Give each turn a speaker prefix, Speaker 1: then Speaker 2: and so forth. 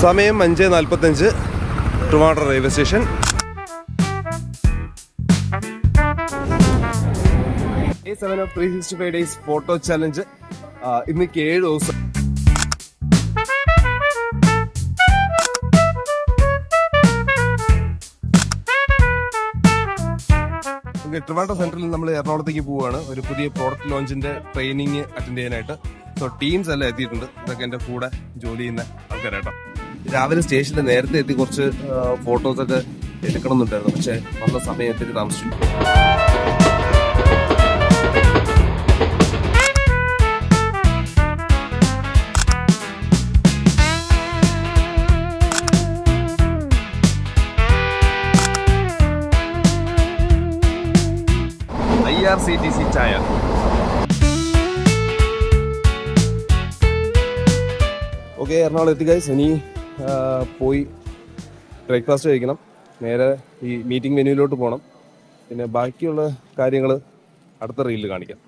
Speaker 1: സമയം 5:45 Trivandrum railway station. A7 of 365 days photo challenge. ഇന്നേക്ക് 7 ദിവസം. ട്രിവാൻഡ്രം സെൻട്രലിൽ നമ്മൾ എറണാകുളത്തേക്ക് പോവുകയാണ്. ഒരു പുതിയ പ്രോഡക്റ്റ് ലോഞ്ചിന്റെ ട്രെയിനിങ് അറ്റൻഡ് ചെയ്യാനായിട്ട്. സോ ടീംസ് എല്ലാം എത്തിയിട്ടുണ്ട്. ഇതൊക്കെ എൻ്റെ കൂടെ ജോലി ചെയ്യുന്ന ആൾക്കാരായിട്ടോ. രാവിലെ സ്റ്റേഷനിൽ നേരത്തെ എത്തി കുറച്ച് ഫോട്ടോസൊക്കെ എടുക്കണമെന്നുണ്ടായിരുന്നു. പക്ഷെ വന്ന സമയത്തിന് താമസിച്ചു. IRCTC ചായ. ഓക്കെ, എറണാകുളം എത്തി ഗൈസ്. ഇനി പോയി ബ്രേക്ക്ഫാസ്റ്റ് കഴിക്കണം. നേരെ ഈ മീറ്റിംഗ് വെന്യൂവിലോട്ട് പോകണം. പിന്നെ ബാക്കിയുള്ള കാര്യങ്ങൾ അടുത്ത റീലിൽ കാണിക്കാം.